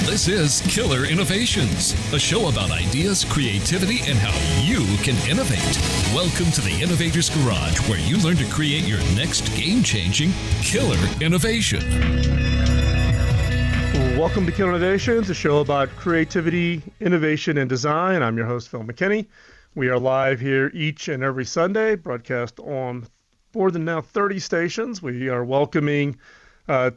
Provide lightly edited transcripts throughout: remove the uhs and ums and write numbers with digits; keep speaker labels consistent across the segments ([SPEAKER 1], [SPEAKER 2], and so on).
[SPEAKER 1] This is Killer Innovations, a show about ideas, creativity, and how you can innovate. Welcome to the Innovator's Garage, where you learn to create your next game-changing killer innovation.
[SPEAKER 2] Welcome to Killer Innovations, a show about creativity, innovation, and design. I'm your host, Phil McKinney. We are live here each and every Sunday, broadcast on more than now 30 stations. We are welcoming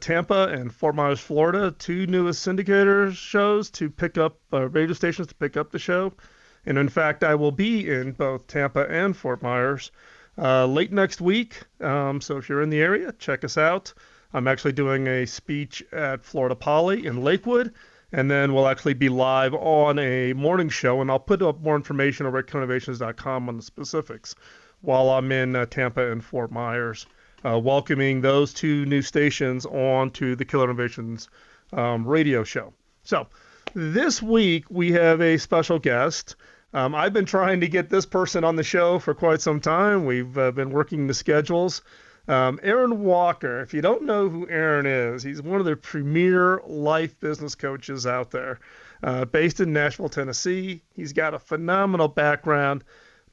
[SPEAKER 2] Tampa and Fort Myers, Florida, two newest syndicator shows to pick up, radio stations to pick up the show. And in fact, I will be in both Tampa and Fort Myers late next week. So if you're in the area, check us out. I'm actually doing a speech at Florida Poly in Lakewood, and then we'll actually be live on a morning show, and I'll put up more information over at killinnovations.com on the specifics while I'm in Tampa and Fort Myers. Welcoming those two new stations onto the Killer Innovations radio show. So this week we have a special guest. I've been trying to get this person on the show for quite some time. We've been working the schedules. Aaron Walker, if you don't know who Aaron is, he's one of the premier life business coaches out there, based in Nashville, Tennessee. He's got a phenomenal background,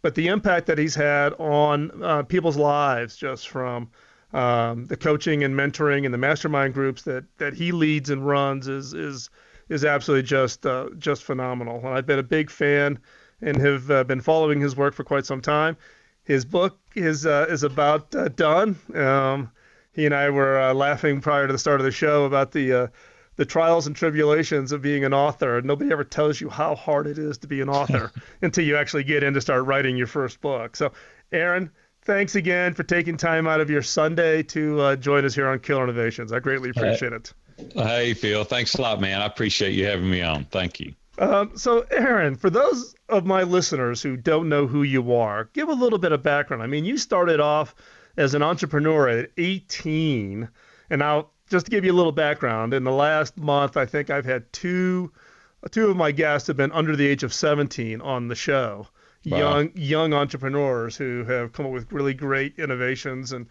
[SPEAKER 2] but the impact that he's had on people's lives just from the coaching and mentoring and the mastermind groups that he leads and runs is absolutely just phenomenal. And I've been a big fan and have been following his work for quite some time. His book is about done. He and I were laughing prior to the start of the show about the trials and tribulations of being an author. Nobody ever tells you how hard it is to be an author until you actually get in to start writing your first book. So, Aaron, thanks again for taking time out of your Sunday to join us here on Killer Innovations. I greatly appreciate it.
[SPEAKER 3] Hey, Phil. Thanks a lot, man. I appreciate you having me on. Thank you.
[SPEAKER 2] So, Aaron, for those of my listeners who don't know who you are, give a little bit of background. I mean, you started off as an entrepreneur at 18, and now just to give you a little background, in the last month, I think I've had two of my guests have been under the age of 17 on the show. Wow. Young entrepreneurs who have come up with really great innovations and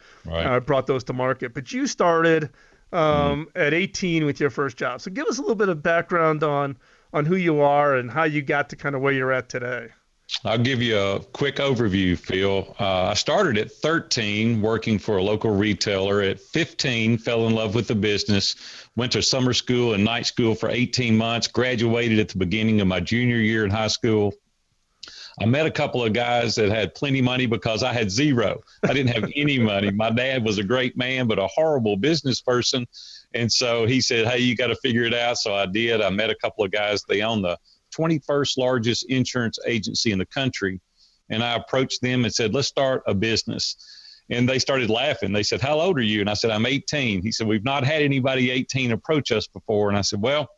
[SPEAKER 2] brought those to market. But you started at 18 with your first job. So give us a little bit of background on who you are and how you got to kind of where you're at today.
[SPEAKER 3] I'll give you a quick overview, Phil. I started at 13 working for a local retailer. At 15, fell in love with the business, went to summer school and night school for 18 months, graduated at the beginning of my junior year in high school. I met a couple of guys that had plenty of money because I had zero. I didn't have any money. My dad was a great man, but a horrible business person. And so he said, hey, you got to figure it out. So I did. I met a couple of guys. They own the 21st largest insurance agency in the country. And I approached them and said, let's start a business. And they started laughing. They said, how old are you? And I said, I'm 18. He said, we've not had anybody 18 approach us before. And I said, well,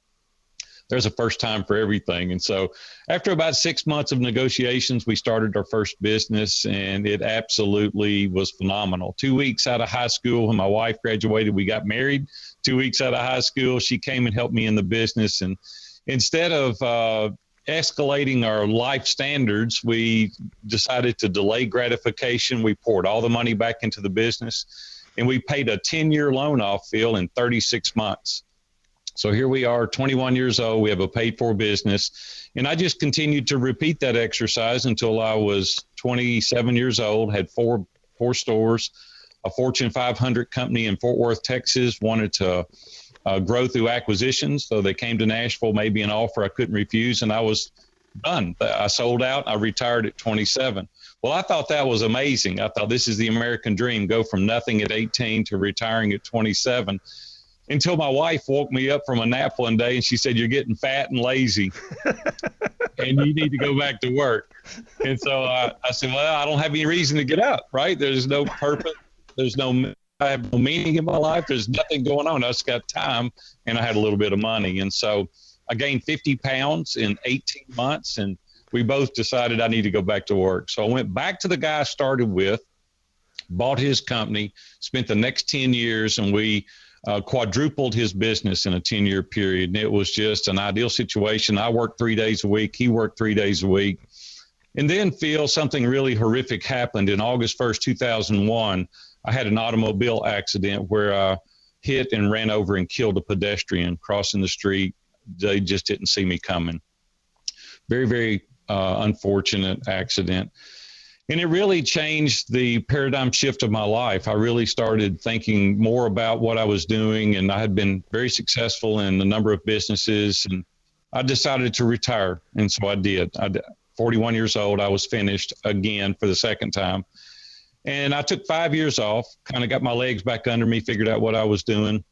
[SPEAKER 3] there's a first time for everything. And so after about 6 months of negotiations, we started our first business, and it absolutely was phenomenal. 2 weeks out of high school, when my wife graduated, we got married. 2 weeks out of high school, she came and helped me in the business. And instead of escalating our life standards, we decided to delay gratification. We poured all the money back into the business, and we paid a 10-year loan off, Phil, in 36 months. So here we are, 21 years old. We have a paid-for business. And I just continued to repeat that exercise until I was 27 years old, had four stores, a Fortune 500 company in Fort Worth, Texas, wanted to grow through acquisitions. So they came to Nashville, made me an offer I couldn't refuse, and I was done. I sold out. I retired at 27. Well, I thought that was amazing. I thought this is the American dream, go from nothing at 18 to retiring at 27. Until my wife woke me up from a nap one day and she said, you're getting fat and lazy and you need to go back to work. And so I said, well, I don't have any reason to get up, right? There's no purpose. I have no meaning in my life. There's nothing going on. I just got time, and I had a little bit of money. And so I gained 50 pounds in 18 months, and we both decided I need to go back to work. So I went back to the guy I started with, bought his company, spent the next 10 years, and we quadrupled his business in a 10-year period. And it was just an ideal situation. I worked 3 days a week. He worked 3 days a week. And then, Phil, something really horrific happened in August 1st, 2001. I had an automobile accident where I hit and ran over and killed a pedestrian crossing the street. They just didn't see me coming. Very, very unfortunate accident. And it really changed the paradigm shift of my life. I really started thinking more about what I was doing, and I had been very successful in a number of businesses, and I decided to retire. And so I did. 41 years old, I was finished again for the second time. And I took 5 years off, kind of got my legs back under me, figured out what I was doing.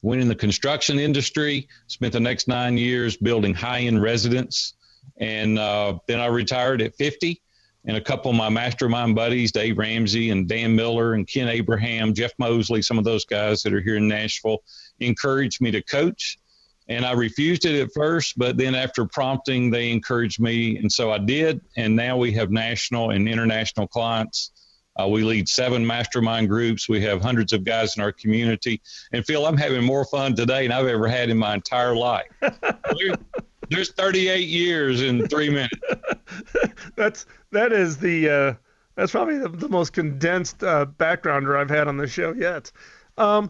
[SPEAKER 3] Went in the construction industry, spent the next 9 years building high-end residents. And then I retired at 50. And a couple of my mastermind buddies, Dave Ramsey and Dan Miller and Ken Abraham, Jeff Mosley, some of those guys that are here in Nashville, encouraged me to coach. And I refused it at first, but then after prompting, they encouraged me. And so I did. And now we have national and international clients. We lead 7 mastermind groups. We have hundreds of guys in our community. And Phil, I'm having more fun today than I've ever had in my entire life. There's 38 years in 3 minutes.
[SPEAKER 2] That's probably the most condensed backgrounder I've had on the show yet. But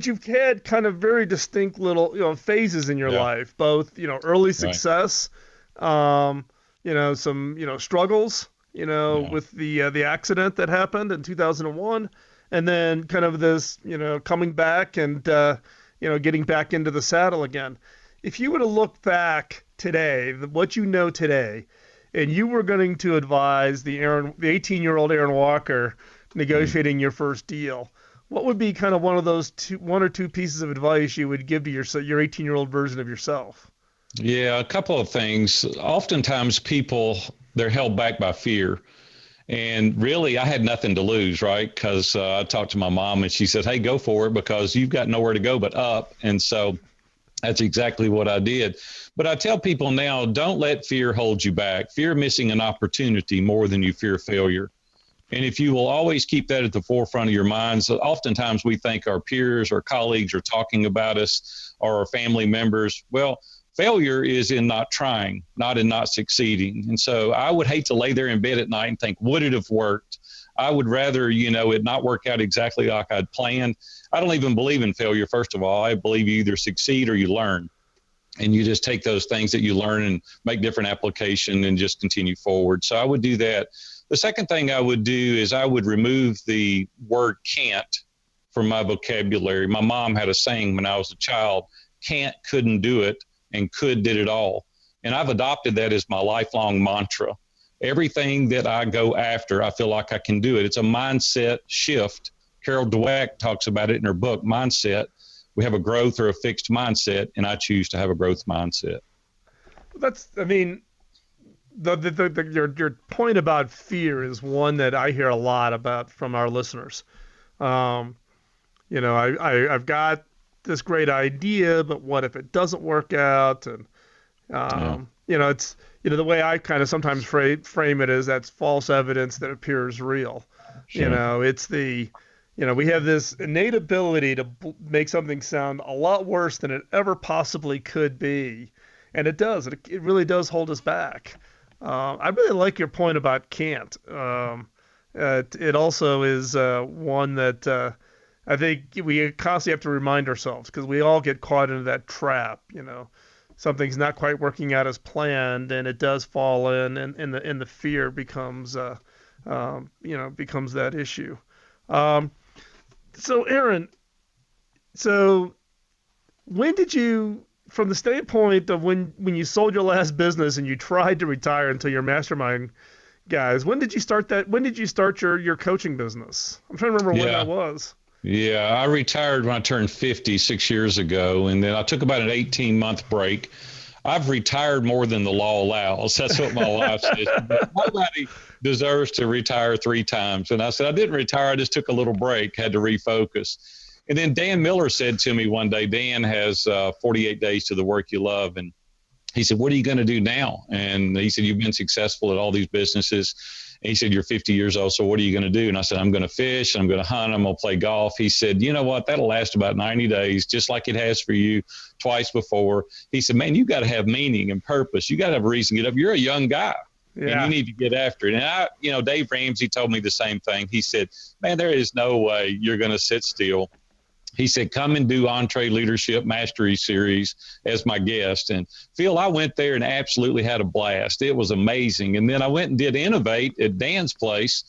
[SPEAKER 2] you've had kind of very distinct little phases in your life, both early success, some struggles, with the accident that happened in 2001, and then kind of this coming back and getting back into the saddle again. If you were to look back today, what you know today, and you were going to advise the 18-year-old Aaron Walker negotiating your first deal, what would be kind of one or two pieces of advice you would give to your 18-year-old version of yourself?
[SPEAKER 3] Yeah, a couple of things. Oftentimes people, they're held back by fear. And really, I had nothing to lose, right? Because I talked to my mom and she said, hey, go for it because you've got nowhere to go but up. And so that's exactly what I did. But I tell people now, don't let fear hold you back. Fear of missing an opportunity more than you fear failure. And if you will always keep that at the forefront of your minds, oftentimes we think our peers or colleagues are talking about us or our family members. Well, failure is in not trying, not in not succeeding. And so I would hate to lay there in bed at night and think, would it have worked? I would rather, it not work out exactly like I'd planned. I don't even believe in failure, first of all. I believe you either succeed or you learn. And you just take those things that you learn and make different application and just continue forward. So I would do that. The second thing I would do is I would remove the word can't from my vocabulary. My mom had a saying when I was a child, can't, couldn't do it, and could did it all. And I've adopted that as my lifelong mantra. Everything that I go after, I feel like I can do it. It's a mindset shift. Carol Dweck talks about it in her book, Mindset. We have a growth or a fixed mindset, and I choose to have a growth mindset. Your point about fear is one that I hear a lot about from our listeners. I've got this great idea, but what if it doesn't work out? And it's the way I kind of sometimes frame it is that's false evidence that appears real. Sure.
[SPEAKER 2] It's we have this innate ability to make something sound a lot worse than it ever possibly could be, and it does. It really does hold us back. I really like your point about can't. It also is one that I think we constantly have to remind ourselves because we all get caught into that trap. Something's not quite working out as planned, and it does fall in, and the fear becomes becomes that issue. So Aaron, when did you, from the standpoint of when you sold your last business and you tried to retire until your mastermind guys, when did you start that? When did you start your coaching business? I'm trying to remember when that was.
[SPEAKER 3] Yeah, I retired when I turned 50 6 years ago, and then I took about an 18-month break. I've retired more than the law allows. That's what my wife says. Nobody deserves to retire 3 times. And I said, I didn't retire. I just took a little break, had to refocus. And then Dan Miller said to me one day, Dan has 48 days to the work you love. And he said, what are you going to do now? And he said, you've been successful at all these businesses. And he said, "You're 50 years old, so what are you going to do?" And I said, "I'm going to fish, I'm going to hunt, I'm going to play golf." He said, "You know what? That'll last about 90 days, just like it has for you twice before." He said, "Man, you got to have meaning and purpose. You got to have a reason to get up. You're a young guy. And you need to get after it." And Dave Ramsey told me the same thing. He said, "Man, there is no way you're going to sit still." He said, "Come and do Entree Leadership Mastery Series as my guest." And Phil, I went there and absolutely had a blast. It was amazing. And then I went and did Innovate at Dan's place.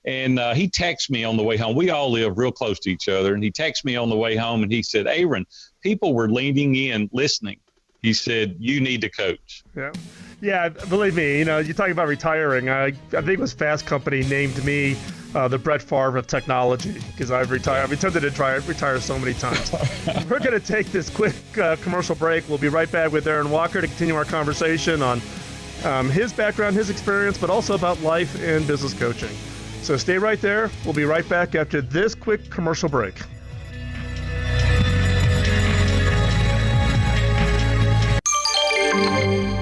[SPEAKER 3] And he texted me on the way home. We all live real close to each other. And he texted me on the way home and he said, "Aaron, people were leaning in, listening." He said, "You need to coach."
[SPEAKER 2] Yeah. Yeah, believe me, you talk about retiring. I think it was Fast Company named me the Brett Favre of technology because I've retired. I've attempted to retire so many times. We're going to take this quick commercial break. We'll be right back with Aaron Walker to continue our conversation on his background, his experience, but also about life and business coaching. So stay right there. We'll be right back after this quick commercial break.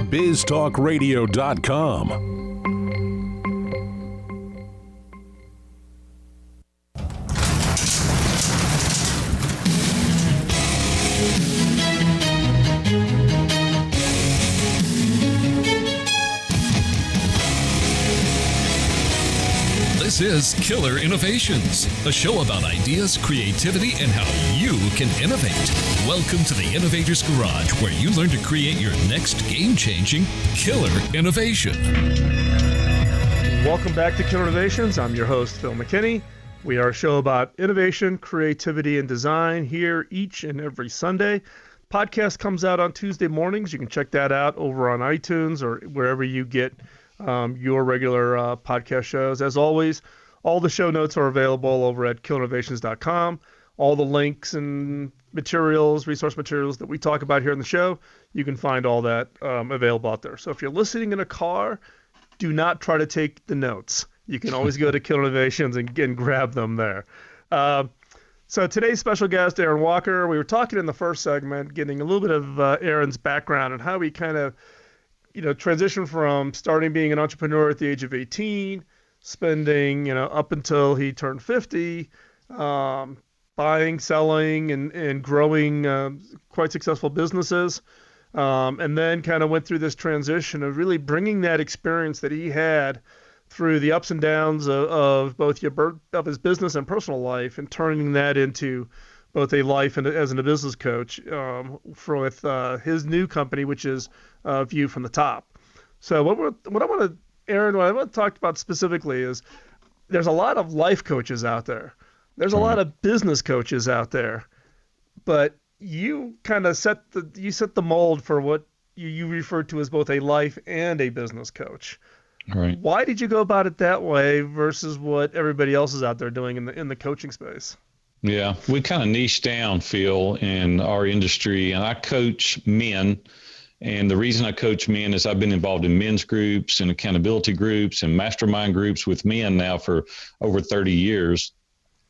[SPEAKER 4] BizTalkRadio.com.
[SPEAKER 1] This is Killer Innovations, a show about ideas, creativity, and how you can innovate. Welcome to the Innovator's Garage, where you learn to create your next game-changing killer innovation.
[SPEAKER 2] Welcome back to Killer Innovations. I'm your host, Phil McKinney. We are a show about innovation, creativity, and design here each and every Sunday. Podcast comes out on Tuesday mornings. You can check that out over on iTunes or wherever you get your regular podcast shows. As always, all the show notes are available over at killerinnovations.com. All the links and materials, resource materials that we talk about here on the show, you can find all that available out there. So if you're listening in a car, do not try to take the notes. You can always go to Killer Innovations and grab them there. So today's special guest, Aaron Walker, we were talking in the first segment, getting a little bit of Aaron's background and how he kind of transition from starting being an entrepreneur at the age of 18, spending, up until he turned 50, buying, selling, and growing quite successful businesses. And then kind of went through this transition of really bringing that experience that he had through the ups and downs of both of his business and personal life and turning that into both a life and as a business coach with his new company, which is View from the Top. So what I want to talk about specifically is there's a lot of life coaches out there. There's a lot of business coaches out there, but you kind of set the mold for what you refer to as both a life and a business coach.
[SPEAKER 3] Right.
[SPEAKER 2] Why did you go about it that way versus what everybody else is out there doing in the coaching space?
[SPEAKER 3] Yeah, we kind of niche down, Phil, in our industry, and I coach men. And the reason I coach men is I've been involved in men's groups and accountability groups and mastermind groups with men now for over 30 years.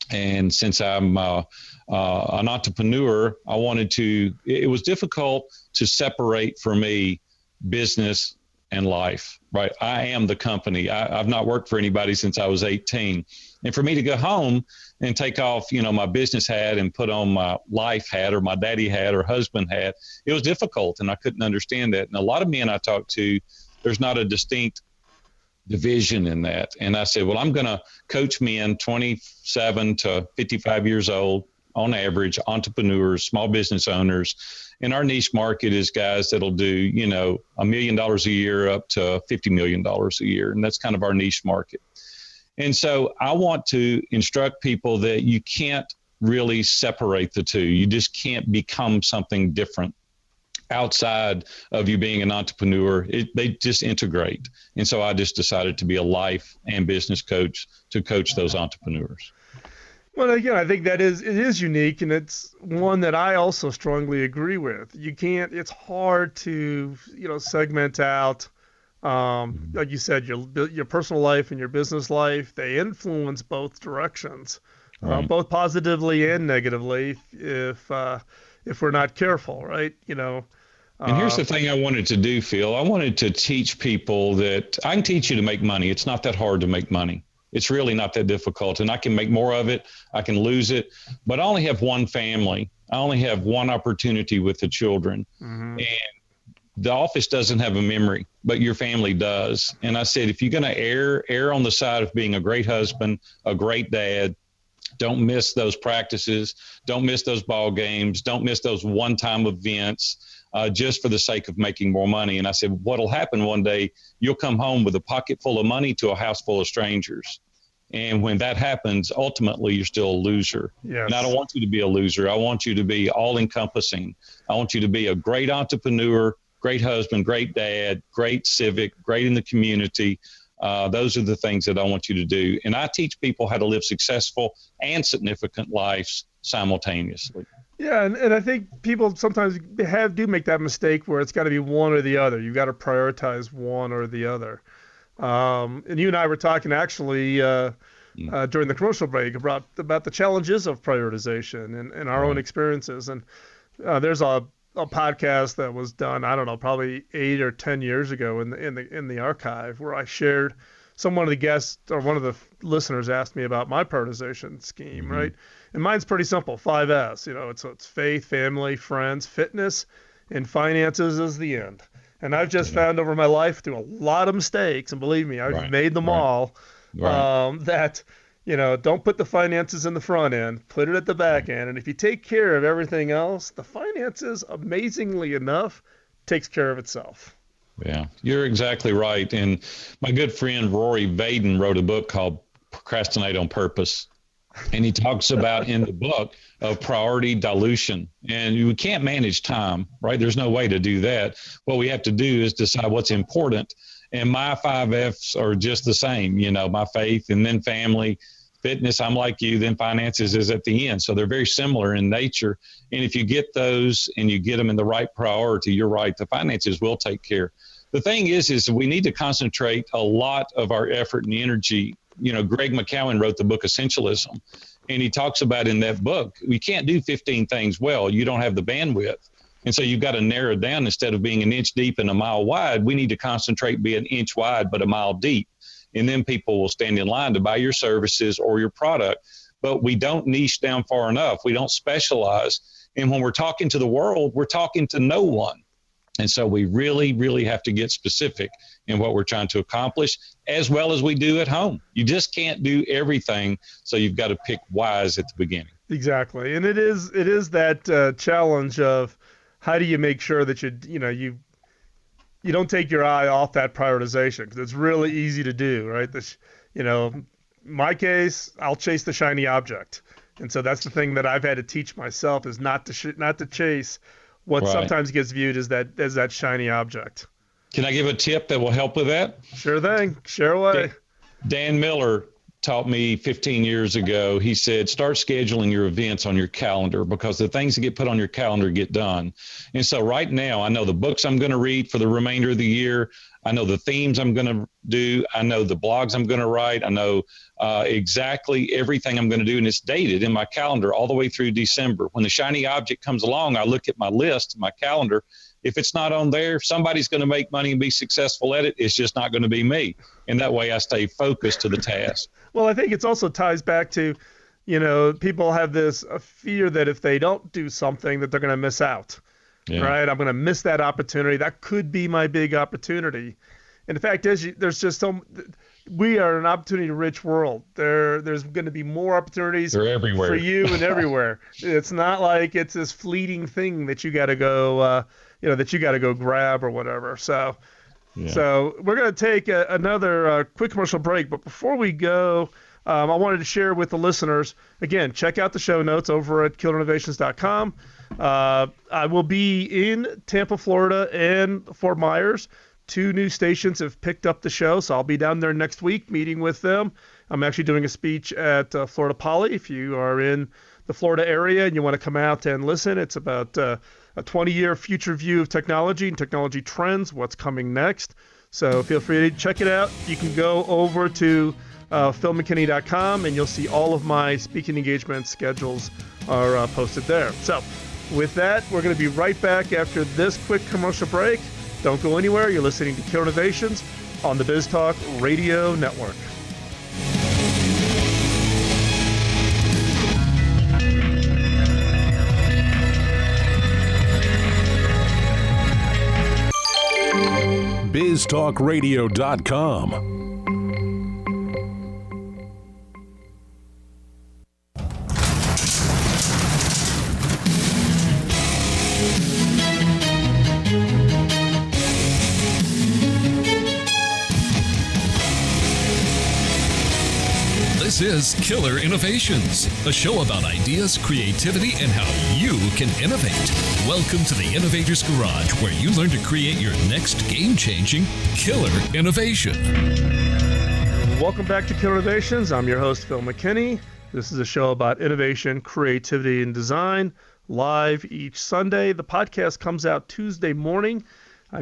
[SPEAKER 3] And since I'm an entrepreneur, it was difficult to separate for me business and life, right? I am the company. I've not worked for anybody since I was 18. And for me to go home and take off, my business hat and put on my life hat or my daddy hat or husband hat, it was difficult. And I couldn't understand that. And a lot of men I talk to, there's not a distinct division in that. And I said, well, I'm going to coach men 27 to 55 years old on average, entrepreneurs, small business owners. And our niche market is guys that'll do, $1 million a year up to $50 million a year. And that's kind of our niche market. And so I want to instruct people that you can't really separate the two. You just can't become something different outside of you being an entrepreneur. They just integrate. And so I just decided to be a life and business coach to coach those entrepreneurs.
[SPEAKER 2] Well, again, I think it is unique, and it's one that I also strongly agree with. It's hard to, segment out, like you said, your personal life and your business life. They influence both directions,
[SPEAKER 3] Right.
[SPEAKER 2] Both positively and negatively if we're not careful, right?
[SPEAKER 3] And here's the thing I wanted to do, Phil. I wanted to teach people that I can teach you to make money. It's not that hard to make money. It's really not that difficult. And I can make more of it. I can lose it. But I only have one family. I only have one opportunity with the children. And the office doesn't have a memory, but your family does. And I said, if you're going to err on the side of being a great husband, a great dad, don't miss those practices. Don't miss those ball games. Don't miss those one-time events. Just for the sake of making more money. And I said, what'll happen one day, you'll come home with a pocket full of money to a house full of strangers. And when that happens, ultimately, you're still a loser.
[SPEAKER 2] Yes.
[SPEAKER 3] And I don't want you to be a loser. I want you to be all encompassing. I want you to be a great entrepreneur, great husband, great dad, great civic, great in the community. Those are the things that I want you to do. And I teach people how to live successful and significant lives simultaneously.
[SPEAKER 2] Yeah, and I think people sometimes do make that mistake where it's got to be one or the other. You've got to prioritize one or the other. And you and I were talking actually during the commercial break about the challenges of prioritization and our own experiences. And there's a podcast that was done, I don't know, probably 8 or 10 years ago in the archive, where I shared. One of the guests or one of the listeners asked me about my prioritization scheme, right? And mine's pretty simple, 5S. It's faith, family, friends, fitness, and finances is the end. And I've just found over my life through a lot of mistakes, and believe me, I've made them all, that, don't put the finances in the front end, put it at the back end. And if you take care of everything else, the finances, amazingly enough, takes care of itself.
[SPEAKER 3] Yeah, you're exactly right. And my good friend Rory Vaden wrote a book called Procrastinate on Purpose. And he talks about in the book of priority dilution. And you can't manage time, right? There's no way to do that. What we have to do is decide what's important. And my 5Fs are just the same, my faith and then family, fitness, I'm like you, then finances is at the end. So they're very similar in nature. And if you get those and you get them in the right priority, you're right, the finances will take care. The thing is we need to concentrate a lot of our effort and energy. Greg McCowan wrote the book Essentialism, and he talks about in that book, we can't do 15 things well. You don't have the bandwidth. And so you've got to narrow down. Instead of being an inch deep and a mile wide, we need to concentrate, be an inch wide, but a mile deep. And then people will stand in line to buy your services or your product. But we don't niche down far enough. We don't specialize. And when we're talking to the world, we're talking to no one. And so we really, really have to get specific in what we're trying to accomplish, as well as we do at home. You just can't do everything. So you've got to pick wise at the beginning.
[SPEAKER 2] Exactly. And it is that challenge of how do you make sure that you don't take your eye off that prioritization, because it's really easy to do, right? My case, I'll chase the shiny object. And so that's the thing that I've had to teach myself, is not to chase what sometimes gets viewed as that shiny object.
[SPEAKER 3] Can I give a tip that will help with that?
[SPEAKER 2] Sure thing. Share away.
[SPEAKER 3] Dan Miller taught me 15 years ago. He said, start scheduling your events on your calendar, because the things that get put on your calendar get done. And so right now, I know the books I'm going to read for the remainder of the year. I know the themes I'm going to do. I know the blogs I'm going to write. I know exactly everything I'm going to do. And it's dated in my calendar all the way through December. When the shiny object comes along, I look at my list, my calendar. If it's not on there, somebody's going to make money and be successful at it. It's just not going to be me. And that way I stay focused to the task.
[SPEAKER 2] Well, I think it also ties back to, people have this fear that if they don't do something that they're going to miss out. Yeah. Right? I'm going to miss that opportunity. That could be my big opportunity. And the fact is, we are an opportunity-rich world. There's going to be more opportunities
[SPEAKER 3] They're everywhere.
[SPEAKER 2] For you and everywhere. It's not like it's this fleeting thing that you got to go, grab or whatever. So we're going to take another quick commercial break. But before we go, I wanted to share with the listeners, again, check out the show notes over at killerinnovations.com. I will be in Tampa, Florida, and Fort Myers. 2 new stations have picked up the show, so I'll be down there next week meeting with them. I'm actually doing a speech at Florida Poly. If you are in the Florida area and you want to come out and listen, it's about a 20-year future view of technology and technology trends, what's coming next. So feel free to check it out. You can go over to philmckinney.com, and you'll see all of my speaking engagement schedules are posted there. So With that, we're going to be right back after this quick commercial break. Don't go anywhere. You're listening to Killer Innovations on the Biz Talk Radio Network.
[SPEAKER 4] BizTalkRadio.com.
[SPEAKER 1] This is Killer Innovations, a show about ideas, creativity, and how you can innovate. Welcome to the Innovator's Garage, where you learn to create your next game-changing killer innovation.
[SPEAKER 2] Welcome back to Killer Innovations. I'm your host, Phil McKinney. This is a show about innovation, creativity, and design, live each Sunday. The podcast comes out Tuesday morning.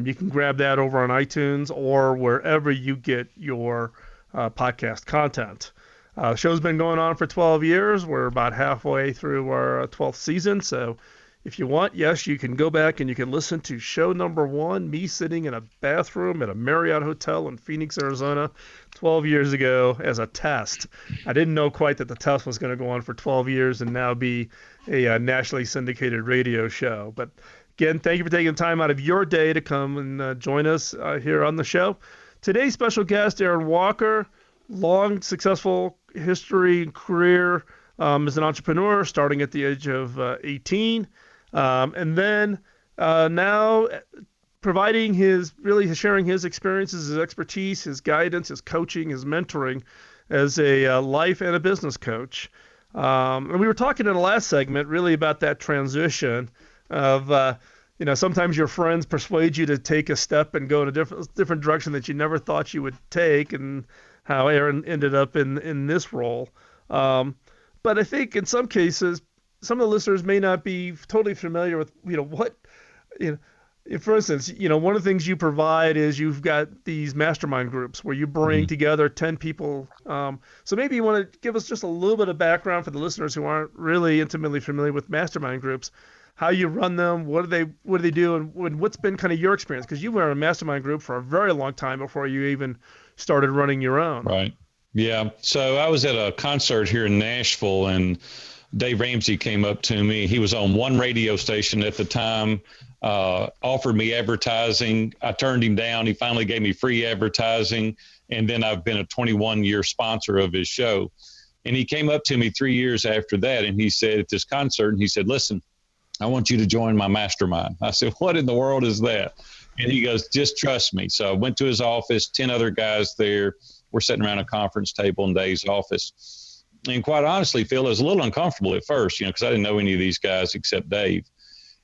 [SPEAKER 2] You can grab that over on iTunes or wherever you get your podcast content. The show's been going on for 12 years. We're about halfway through our 12th season. So if you want, yes, you can go back and you can listen to show number 1, me sitting in a bathroom at a Marriott hotel in Phoenix, Arizona, 12 years ago as a test. I didn't know quite that the test was going to go on for 12 years and now be a nationally syndicated radio show. But again, thank you for taking time out of your day to come and join us here on the show. Today's special guest, Aaron Walker, long successful history and career as an entrepreneur, starting at the age of 18, and then now providing sharing his experiences, his expertise, his guidance, his coaching, his mentoring as a life and a business coach. And we were talking in the last segment really about that transition of sometimes your friends persuade you to take a step and go in a different direction that you never thought you would take, and how Aaron ended up in this role. But I think in some cases, some of the listeners may not be totally familiar with, for instance, one of the things you provide is you've got these mastermind groups where you bring together 10 people. So maybe you want to give us just a little bit of background for the listeners who aren't really intimately familiar with mastermind groups, how you run them, what do they do, and what's been kind of your experience? Because you were in a mastermind group for a very long time before you even started running your own.
[SPEAKER 3] Right. Yeah. So I was at a concert here in Nashville, and Dave Ramsey came up to me. He was on one radio station at the time, offered me advertising. I turned him down. He finally gave me free advertising. And then I've been a 21-year sponsor of his show. And he came up to me 3 years after that, and he said at this concert, and he said, "Listen, I want you to join my mastermind." I said, "What in the world is that?" And he goes, "Just trust me." So I went to his office, 10 other guys there. We're sitting around a conference table in Dave's office. And quite honestly, Phil, it was a little uncomfortable at first, because I didn't know any of these guys except Dave.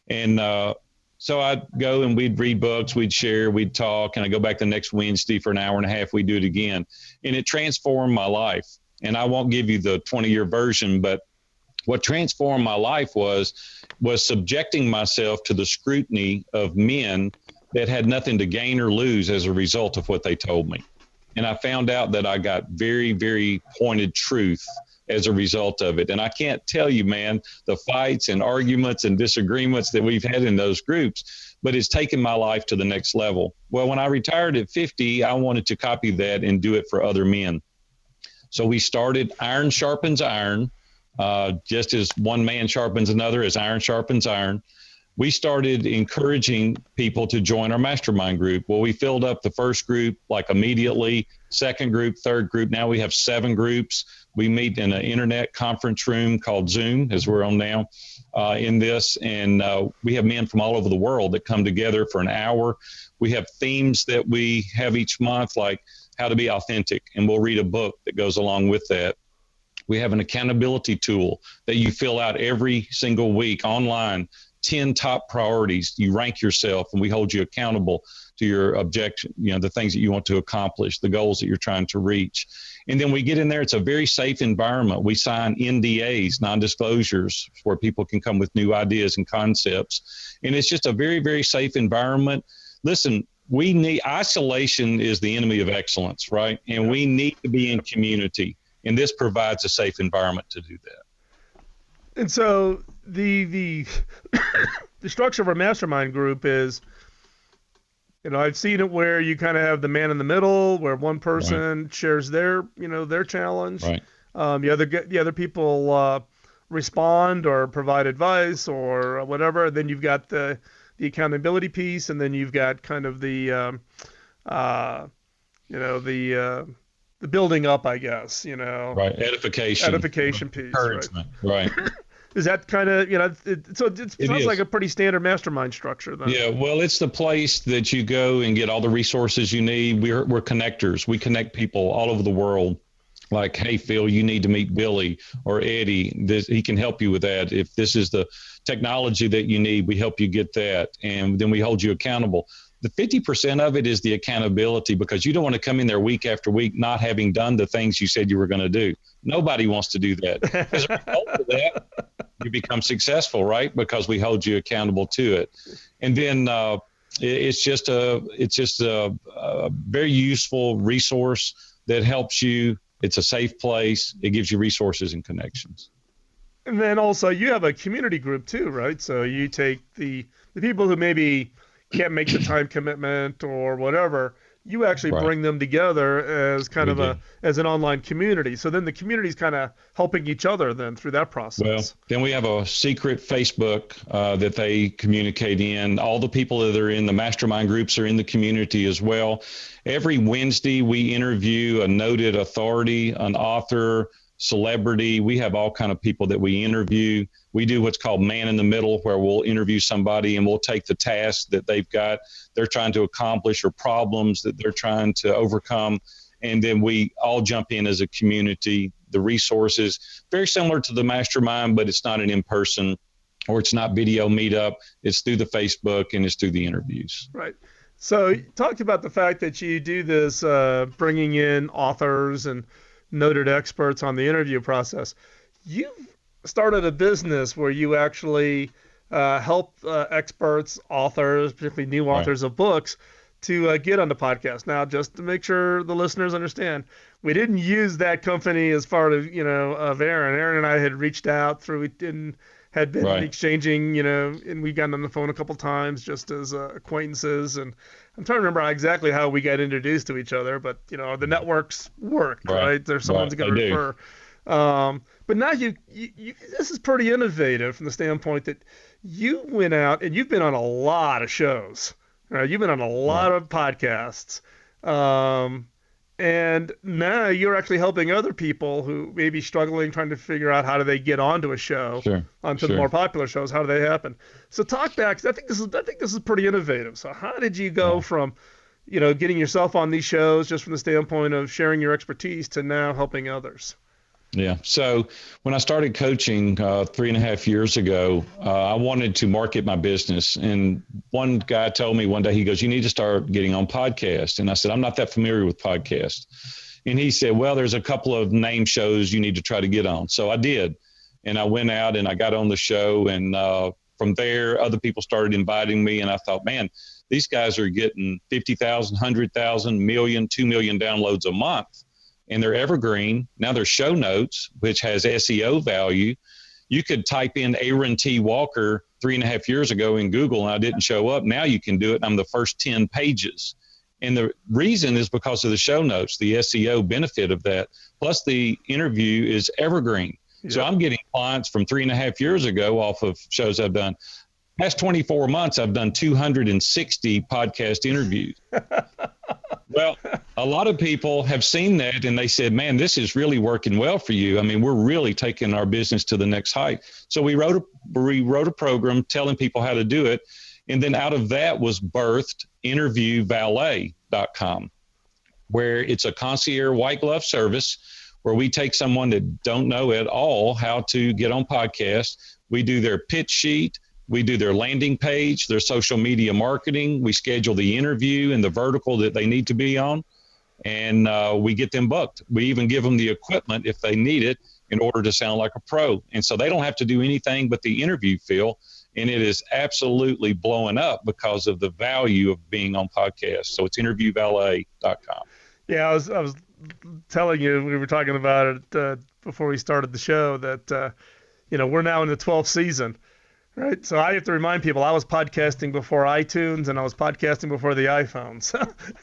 [SPEAKER 3] And so I'd go and we'd read books, we'd share, we'd talk, and I go back the next Wednesday for an hour and a half. We'd do it again. And it transformed my life. And I won't give you the 20-year version, but what transformed my life was subjecting myself to the scrutiny of men that had nothing to gain or lose as a result of what they told me. And I found out that I got very, very pointed truth as a result of it. And I can't tell you, man, the fights and arguments and disagreements that we've had in those groups, but it's taken my life to the next level. Well, when I retired at 50, I wanted to copy that and do it for other men. So we started Iron Sharpens Iron, just as one man sharpens another, as iron sharpens iron. We started encouraging people to join our mastermind group. Well, we filled up the first group like immediately, second group, third group. Now we have 7 groups. We meet in an internet conference room called Zoom, as we're on now in this. And we have men from all over the world that come together for an hour. We have themes that we have each month, like how to be authentic. And we'll read a book that goes along with that. We have an accountability tool that you fill out every single week online. 10 top priorities. You rank yourself, and we hold you accountable to your objection, the things that you want to accomplish, the goals that you're trying to reach. And then we get in there. It's a very safe environment. We sign NDAs, non-disclosures, where people can come with new ideas and concepts. And it's just a very, very safe environment. Listen, isolation is the enemy of excellence, right? And we need to be in community. And this provides a safe environment to do that.
[SPEAKER 2] And so the the structure of a mastermind group is, I've seen it where you kind of have the man in the middle, where one person shares their, their challenge.
[SPEAKER 3] Right.
[SPEAKER 2] The other people respond or provide advice or whatever. And then you've got the accountability piece, and then you've got kind of the the building up, I guess.
[SPEAKER 3] Right.
[SPEAKER 2] Edification piece.
[SPEAKER 3] Encouragement. Right.
[SPEAKER 2] Is that kind of, it sounds like a pretty standard mastermind structure then.
[SPEAKER 3] Yeah, well, it's the place that you go and get all the resources you need. We're connectors. We connect people all over the world. Like, hey, Phil, you need to meet Billy or Eddie. He can help you with that. If this is the technology that you need, we help you get that. And then we hold you accountable. The 50% of it is the accountability, because you don't want to come in there week after week not having done the things you said you were going to do. Nobody wants to do that. As a result of that, you become successful, right? Because we hold you accountable to it. And then it's just a very useful resource that helps you. It's a safe place. It gives you resources and connections.
[SPEAKER 2] And then also you have a community group too, right? So you take the people who maybe can't make the time commitment or whatever, you actually bring them together as kind of as an online community. So then the community's kind of helping each other then through that process.
[SPEAKER 3] Well, then we have a secret Facebook that they communicate in. All the people that are in the mastermind groups are in the community as well. Every Wednesday we interview a noted authority, an author, celebrity. We have all kind of people that we interview. We do what's called man in the middle, where we'll interview somebody and we'll take the task that they're trying to accomplish or problems that they're trying to overcome. And then we all jump in as a community. The resources, very similar to the mastermind, but it's not an in-person or it's not video meetup. It's through the Facebook and it's through the interviews.
[SPEAKER 2] Right. So you talked about the fact that you do this bringing in authors and noted experts on the interview process. You've started a business where you actually help experts, authors, particularly new authors of books, to get on the podcast. Now, just to make sure the listeners understand, we didn't use that company as part of, of Aaron. Aaron and I had reached out through and had been exchanging, and we got on the phone a couple times just as acquaintances. And I'm trying to remember exactly how we got introduced to each other, but the networks work, right? There's someone's going to refer. But now you this is pretty innovative from the standpoint that you went out and you've been on a lot of shows, right? You've been on a lot of podcasts. And now you're actually helping other people who may be struggling, trying to figure out how do they get onto a show, onto the more popular shows. How do they happen? So talk back, 'cause I think this is pretty innovative. So how did you go from, getting yourself on these shows just from the standpoint of sharing your expertise to now helping others?
[SPEAKER 3] Yeah. So when I started coaching 3.5 years ago, I wanted to market my business. And one guy told me one day, he goes, you need to start getting on podcasts. And I said, I'm not that familiar with podcasts. And he said, well, there's a couple of name shows you need to try to get on. So I did. And I went out and I got on the show. And from there, other people started inviting me. And I thought, man, these guys are getting 50,000, 100,000, million, 2 million downloads a month. And they're evergreen. Now there's show notes, which has SEO value. You could type in Aaron T. Walker 3.5 years ago in Google and I didn't show up. Now you can do it. I'm the first 10 pages. And the reason is because of the show notes, the SEO benefit of that. Plus the interview is evergreen. Yeah. So I'm getting clients from 3.5 years ago off of shows I've done. Past 24 months, I've done 260 podcast interviews. Well, a lot of people have seen that and they said, man, this is really working well for you. I mean, we're really taking our business to the next height. So we wrote a program telling people how to do it. And then out of that was birthed interviewvalet.com, where it's a concierge white glove service where we take someone that don't know at all how to get on podcasts. We do their pitch sheet. We do their landing page, their social media marketing. We schedule the interview and the vertical that they need to be on, and we get them booked. We even give them the equipment if they need it in order to sound like a pro. And so they don't have to do anything but the interview, Phil, and it is absolutely blowing up because of the value of being on podcasts. So it's interviewvalet.com.
[SPEAKER 2] Yeah, I was telling you, we were talking about it before we started the show, that we're now in the 12th season, right? So I have to remind people I was podcasting before iTunes and I was podcasting before the iPhones.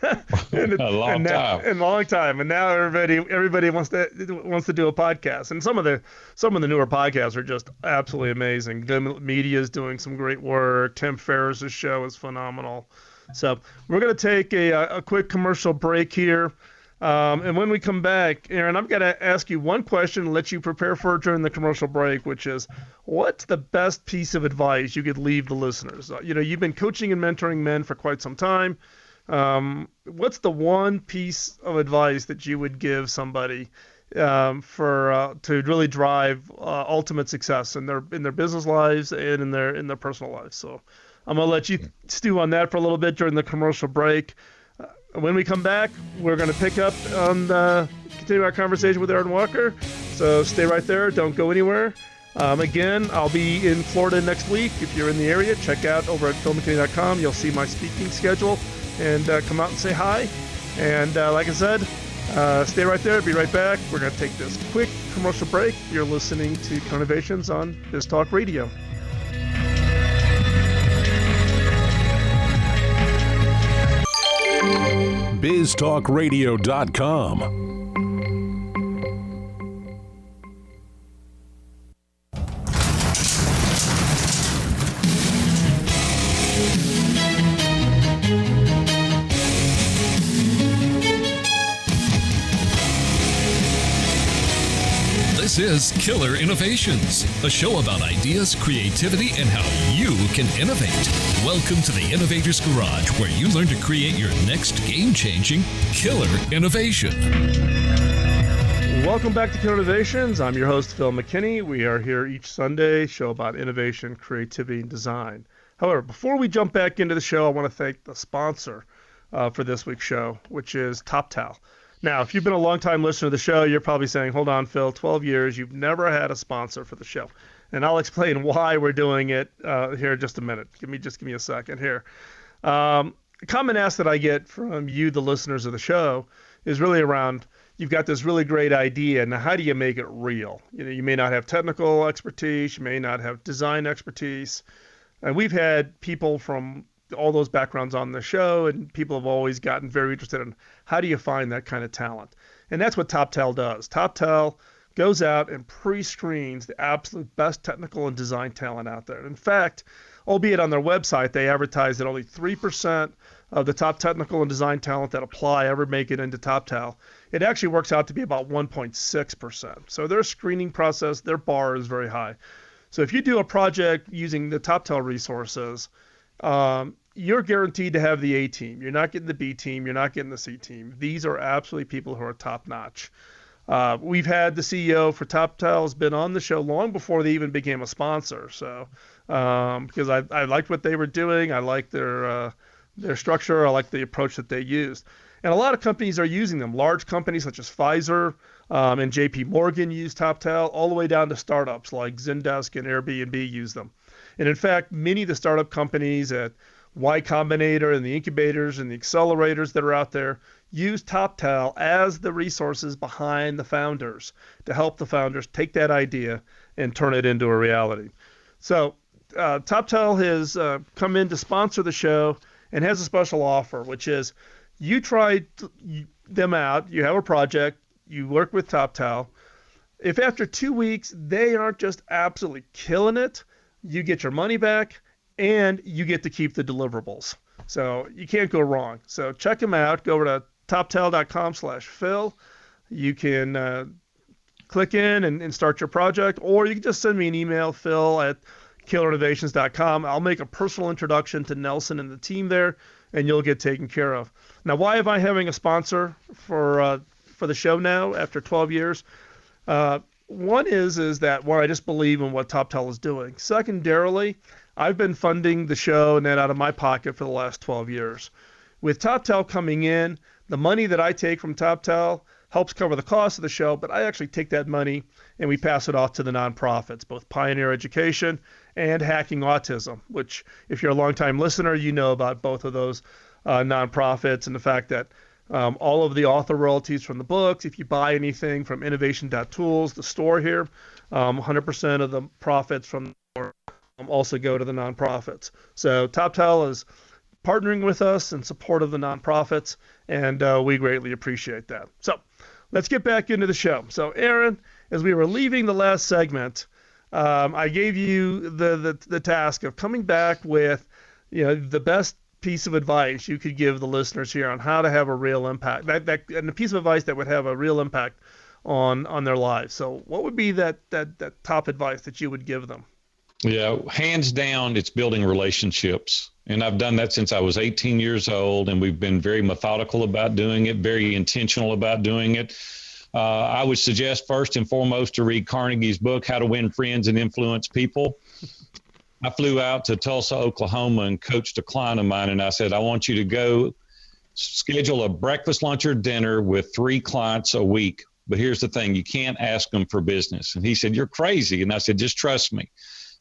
[SPEAKER 3] A long time.
[SPEAKER 2] A long time. And now everybody wants to do a podcast. And some of the newer podcasts are just absolutely amazing. Good Media is doing some great work. Tim Ferriss's show is phenomenal. So we're going to take a quick commercial break here. And when we come back, Aaron, I've got to ask you one question and let you prepare for it during the commercial break, which is, what's the best piece of advice you could leave the listeners? You've been coaching and mentoring men for quite some time. What's the one piece of advice that you would give somebody to really drive ultimate success in their business lives and in their personal lives? So I'm going to let you stew on that for a little bit during the commercial break. When we come back, we're going to pick up on continue our conversation with Aaron Walker. So stay right there. Don't go anywhere. Again, I'll be in Florida next week. If you're in the area, check out over at philmckinney.com. You'll see my speaking schedule and come out and say hi. And like I said, stay right there. Be right back. We're going to take this quick commercial break. You're listening to Innovations on Biz Talk Radio.
[SPEAKER 4] BizTalkRadio.com.
[SPEAKER 1] This is Killer Innovations, a show about ideas, creativity, and how you can innovate. Welcome to the Innovator's Garage, where you learn to create your next game-changing killer innovation.
[SPEAKER 2] Welcome back to Killer Innovations. I'm your host, Phil McKinney. We are here each Sunday, show about innovation, creativity, and design. However, before we jump back into the show, I want to thank the sponsor for this week's show, which is TopTal. Now, if you've been a long-time listener to the show, you're probably saying, hold on, Phil, 12 years, you've never had a sponsor for the show. And I'll explain why we're doing it here in just a minute. Give me a second here. A common ask that I get from you, the listeners of the show, is really around, you've got this really great idea, now how do you make it real? You may not have technical expertise, you may not have design expertise. And we've had people from all those backgrounds on the show, and people have always gotten very interested in how do you find that kind of talent. And that's what TopTal does. TopTal goes out and pre-screens the absolute best technical and design talent out there. In fact, albeit on their website, they advertise that only 3% of the top technical and design talent that apply ever make it into TopTal. It actually works out to be about 1.6%. So their screening process, their bar is very high. So if you do a project using the TopTal resources, you're guaranteed to have the A team. You're not getting the B team. You're not getting the C team. These are absolutely people who are top notch. We've had the CEO for TopTal has been on the show long before they even became a sponsor. So because I liked what they were doing, I liked their structure, I liked the approach that they used. And a lot of companies are using them. Large companies such as Pfizer and JP Morgan use TopTal, all the way down to startups like Zendesk and Airbnb use them. And in fact, many of the startup companies at Y Combinator and the incubators and the accelerators that are out there use TopTal as the resources behind the founders to help the founders take that idea and turn it into a reality. So TopTal has come in to sponsor the show and has a special offer, which is you try them out, you have a project, you work with TopTal. If after 2 weeks they aren't just absolutely killing it, you get your money back and you get to keep the deliverables. So you can't go wrong. So check them out. Go over to toptal.com/Phil. You can click in and start your project, or you can just send me an email, phil@killerinnovations.com. I'll make a personal introduction to Nelson and the team there, and you'll get taken care of. Now, why am I having a sponsor for the show now after 12 years? One is that I just believe in what TopTal is doing. Secondarily, I've been funding the show and that out of my pocket for the last 12 years. With TopTal coming in, the money that I take from TopTal helps cover the cost of the show, but I actually take that money and we pass it off to the nonprofits, both Pioneer Education and Hacking Autism, which if you're a longtime listener, you know about both of those nonprofits and the fact that all of the author royalties from the books. If you buy anything from innovation.tools, the store here, 100% of the profits from the store also go to the nonprofits. So TopTal is partnering with us in support of the nonprofits, and we greatly appreciate that. So let's get back into the show. So Aaron, as we were leaving the last segment, I gave you the task of coming back with, the best piece of advice you could give the listeners here on how to have a real impact, and a piece of advice that would have a real impact on their lives. So what would be that top advice that you would give them?
[SPEAKER 3] Yeah, hands down, it's building relationships. And I've done that since I was 18 years old, and we've been very methodical about doing it, very intentional about doing it. I would suggest first and foremost to read Carnegie's book, How to Win Friends and Influence People. I flew out to Tulsa, Oklahoma, and coached a client of mine, and I said, I want you to go schedule a breakfast, lunch, or dinner with 3 clients a week. But here's the thing, you can't ask them for business. And he said, you're crazy. And I said, just trust me.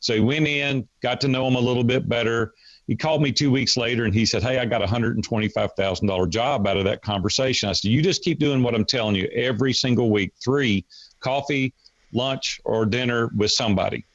[SPEAKER 3] So he went in, got to know him a little bit better. He called me 2 weeks later and he said, hey, I got a $125,000 job out of that conversation. I said, you just keep doing what I'm telling you every single week, 3, coffee, lunch, or dinner with somebody.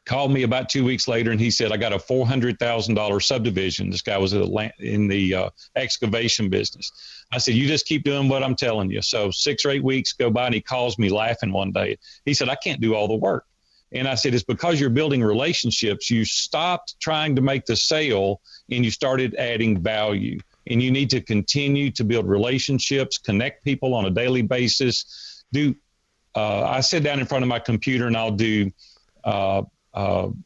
[SPEAKER 3] Called me about 2 weeks later and he said, I got a $400,000 subdivision. This guy was in the excavation business. I said, you just keep doing what I'm telling you. So 6 or 8 weeks go by and he calls me laughing one day. He said, I can't do all the work. And I said, it's because you're building relationships. You stopped trying to make the sale and you started adding value. And you need to continue to build relationships, connect people on a daily basis. I sit down in front of my computer and I'll do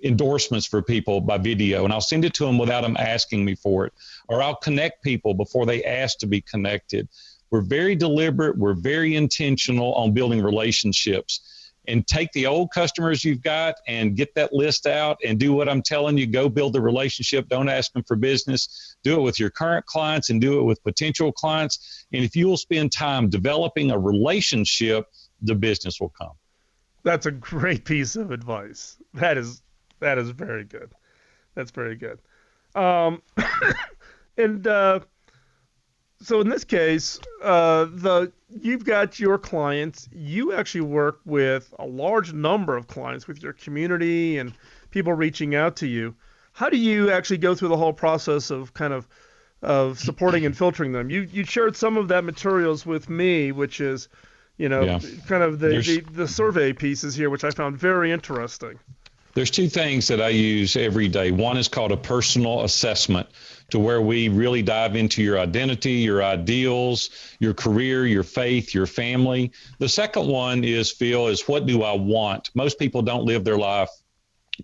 [SPEAKER 3] endorsements for people by video, and I'll send it to them without them asking me for it. Or I'll connect people before they ask to be connected. We're very deliberate. We're very intentional on building relationships. And take the old customers you've got and get that list out and do what I'm telling you. Go build the relationship. Don't ask them for business. Do it with your current clients and do it with potential clients. And if you will spend time developing a relationship, the business will come.
[SPEAKER 2] That's a great piece of advice. That is very good. That's very good. So in this case, you've got your clients. You actually work with a large number of clients with your community and people reaching out to you. How do you actually go through the whole process of kind of supporting and filtering them? You shared some of that materials with me, which is, kind of the survey pieces here, which I found very interesting.
[SPEAKER 3] There's 2 things that I use every day. One is called a personal assessment, to where we really dive into your identity, your ideals, your career, your faith, your family. The second one is what do I want? Most people don't live their life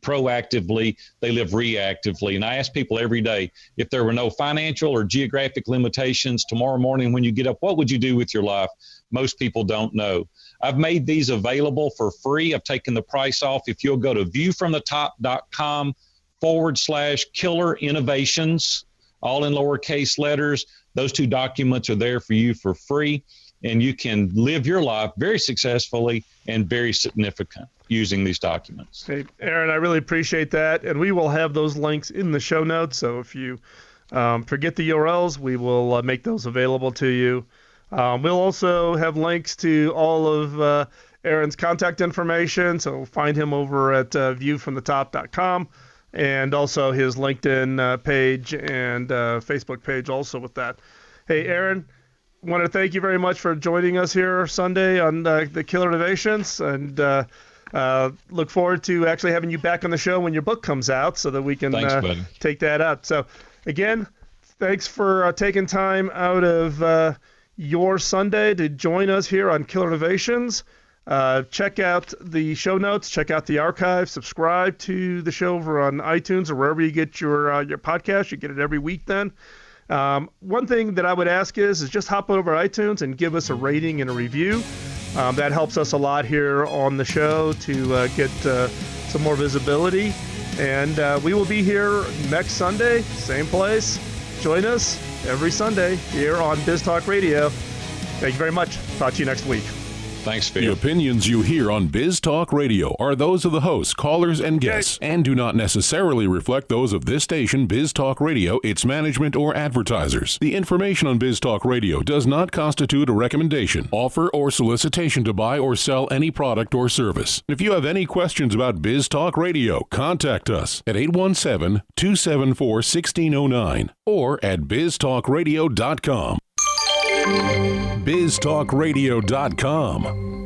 [SPEAKER 3] proactively, they live reactively. And I ask people every day, if there were no financial or geographic limitations, tomorrow morning when you get up, what would you do with your life? Most people don't know. I've made these available for free. I've taken the price off. If you'll go to viewfromthetop.com/killer innovations, all in lowercase letters, those 2 documents are there for you for free. And you can live your life very successfully and very significant using these documents.
[SPEAKER 2] Hey, Aaron, I really appreciate that. And we will have those links in the show notes. So if you forget the URLs, we will make those available to you. We'll also have links to all of Aaron's contact information. So find him over at viewfromthetop.com, and also his LinkedIn page and Facebook page also with that. Hey, Aaron, I want to thank you very much for joining us here Sunday on the Killer Innovations, and look forward to actually having you back on the show when your book comes out so that we can take that out. So again, thanks for taking time out of your Sunday to join us here on Killer Innovations. Check out the show notes, check out the archive, subscribe to the show over on iTunes or wherever you get your podcast. You get it every week then. One thing that I would ask is just hop over to iTunes and give us a rating and a review. That helps us a lot here on the show to get some more visibility. And we will be here next Sunday, same place. Join us every Sunday here on Biz Talk Radio. Thank you very much. Talk to you next week.
[SPEAKER 3] Thanks,
[SPEAKER 4] The
[SPEAKER 3] Phil.
[SPEAKER 4] opinions you hear on Biz Talk Radio are those of the hosts, callers, and guests, and do not necessarily reflect those of this station, Biz Talk Radio, its management, or advertisers. The information on Biz Talk Radio does not constitute a recommendation, offer, or solicitation to buy or sell any product or service. If you have any questions about Biz Talk Radio, contact us at 817-274-1609 or at biztalkradio.com. biztalkradio.com.